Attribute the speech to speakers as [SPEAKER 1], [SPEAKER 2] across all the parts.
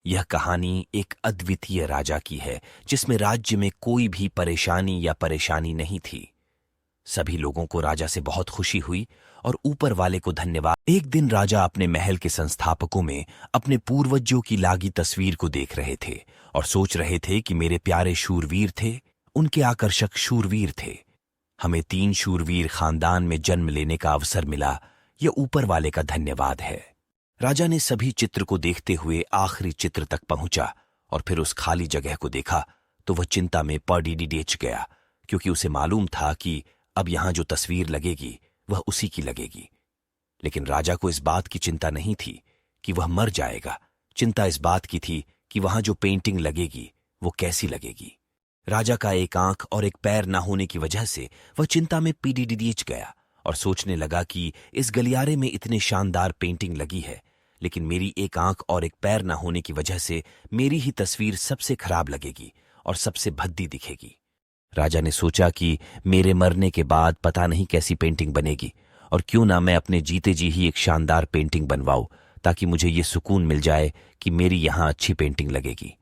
[SPEAKER 1] यह कहानी एक अद्वितीय राजा की है जिसमें राज्य में कोई भी परेशानी या परेशानी नहीं थी। सभी लोगों को राजा से बहुत खुशी हुई और ऊपर वाले को धन्यवाद। एक दिन राजा अपने महल के संस्थापकों में अपने पूर्वजों की लागी तस्वीर को देख रहे थे और सोच रहे थे कि मेरे प्यारे शूरवीर थे, उनके आकर्षक शूरवीर थे। हमें 3 शूरवीर खानदान में जन्म लेने का अवसर मिला, यह ऊपर वाले का धन्यवाद है। राजा ने सभी चित्र को देखते हुए आखिरी चित्र तक पहुंचा और फिर उस खाली जगह को देखा तो वह चिंता में पड़ीडीडेच गया, क्योंकि उसे मालूम था कि अब यहां जो तस्वीर लगेगी वह उसी की लगेगी। लेकिन राजा को इस बात की चिंता नहीं थी कि वह मर जाएगा। चिंता इस बात की थी कि वहां जो पेंटिंग लगेगी वो कैसी लगेगी। राजा का एक आंख और एक पैर न होने की वजह से वह चिंता में पीडीडीच गया और सोचने लगा कि इस गलियारे में इतने शानदार पेंटिंग लगी है, लेकिन मेरी एक आंख और एक पैर न होने की वजह से मेरी ही तस्वीर सबसे खराब लगेगी और सबसे भद्दी दिखेगी। राजा ने सोचा कि मेरे मरने के बाद पता नहीं कैसी पेंटिंग बनेगी, और क्यों ना मैं अपने जीते जी ही एक शानदार पेंटिंग बनवाऊं, ताकि मुझे ये सुकून मिल जाए कि मेरी यहां अच्छी पेंटिंग लगेगी।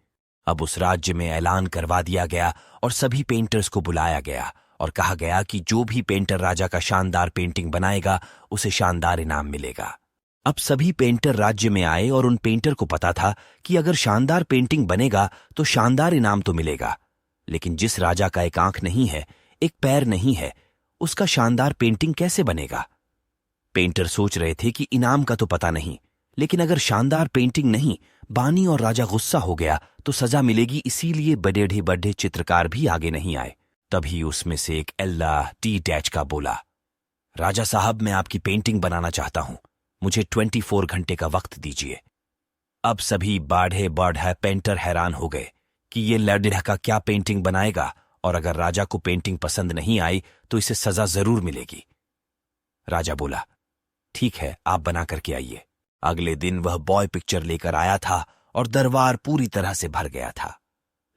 [SPEAKER 1] अब उस राज्य में ऐलान करवा दिया गया और सभी पेंटर्स को बुलाया गया और कहा गया कि जो भी पेंटर राजा का शानदार पेंटिंग बनाएगा उसे शानदार इनाम मिलेगा। अब सभी पेंटर राज्य में आए और उन पेंटर को पता था कि अगर शानदार पेंटिंग बनेगा तो शानदार इनाम तो मिलेगा, लेकिन जिस राजा का एक आंख नहीं है, एक पैर नहीं है, उसका शानदार पेंटिंग कैसे बनेगा। पेंटर सोच रहे थे कि इनाम का तो पता नहीं, लेकिन अगर शानदार पेंटिंग नहीं, बानी और राजा गुस्सा हो गया तो सजा मिलेगी, इसीलिए बड़े बड़े चित्रकार भी आगे नहीं आए। तभी उसमें से एक एल्ला टी डैच का बोला, राजा साहब, मैं आपकी पेंटिंग बनाना चाहता हूं, मुझे 24 घंटे का वक्त दीजिए। अब सभी बाढ़े पेंटर हैरान हो गए कि ये लड़का का क्या पेंटिंग बनाएगा, और अगर राजा को पेंटिंग पसंद नहीं आई तो इसे सजा जरूर मिलेगी। राजा बोला, ठीक है, आप बना करके आइए। अगले दिन वह बॉय पिक्चर लेकर आया था और दरबार पूरी तरह से भर गया था।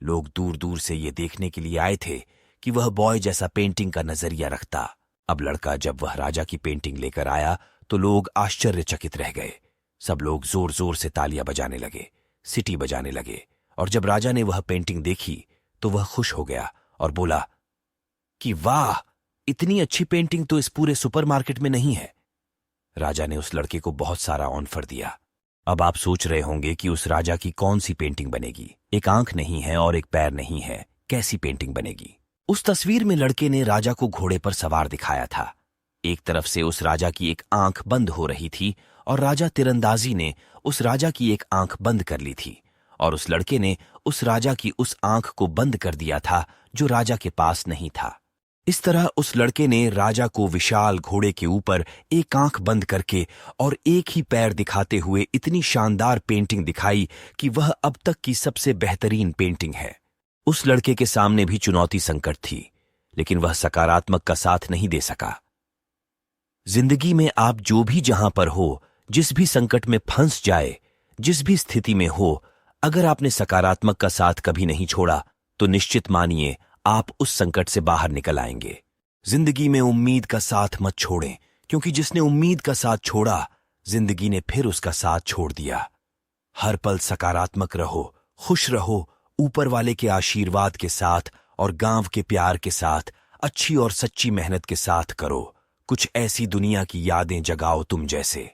[SPEAKER 1] लोग दूर दूर से ये देखने के लिए आए थे कि वह बॉय जैसा पेंटिंग का नजरिया रखता। अब लड़का जब वह राजा की पेंटिंग लेकर आया तो लोग आश्चर्यचकित रह गए। सब लोग जोर जोर से तालियां बजाने लगे, सीटी बजाने लगे, और जब राजा ने वह पेंटिंग देखी तो वह खुश हो गया और बोला कि वाह, इतनी अच्छी पेंटिंग तो इस पूरे सुपरमार्केट में नहीं है। राजा ने उस लड़के को बहुत सारा ऑफर दिया। अब आप सोच रहे होंगे कि उस राजा की कौन सी पेंटिंग बनेगी। एक आंख नहीं है और एक पैर नहीं है, कैसी पेंटिंग बनेगी। उस तस्वीर में लड़के ने राजा को घोड़े पर सवार दिखाया था। एक तरफ से उस राजा की एक आंख बंद हो रही थी और राजा तीरंदाजी ने उस राजा की एक आंख बंद कर ली थी, और उस लड़के ने उस राजा की उस आंख को बंद कर दिया था जो राजा के पास नहीं था। इस तरह उस लड़के ने राजा को विशाल घोड़े के ऊपर एक आंख बंद करके और एक ही पैर दिखाते हुए इतनी शानदार पेंटिंग दिखाई कि वह अब तक की सबसे बेहतरीन पेंटिंग है। उस लड़के के सामने भी चुनौती संकट थी, लेकिन वह सकारात्मक का साथ नहीं दे सका। जिंदगी में आप जो भी जहां पर हो, जिस भी संकट में फंस जाए, जिस भी स्थिति में हो, अगर आपने सकारात्मक का साथ कभी नहीं छोड़ा तो निश्चित मानिए आप उस संकट से बाहर निकल आएंगे। जिंदगी में उम्मीद का साथ मत छोड़ें, क्योंकि जिसने उम्मीद का साथ छोड़ा, जिंदगी ने फिर उसका साथ छोड़ दिया। हर पल सकारात्मक रहो, खुश रहो, ऊपर वाले के आशीर्वाद के साथ और गांव के प्यार के साथ, अच्छी और सच्ची मेहनत के साथ करो। कुछ ऐसी दुनिया की यादें जगाओ तुम जैसे।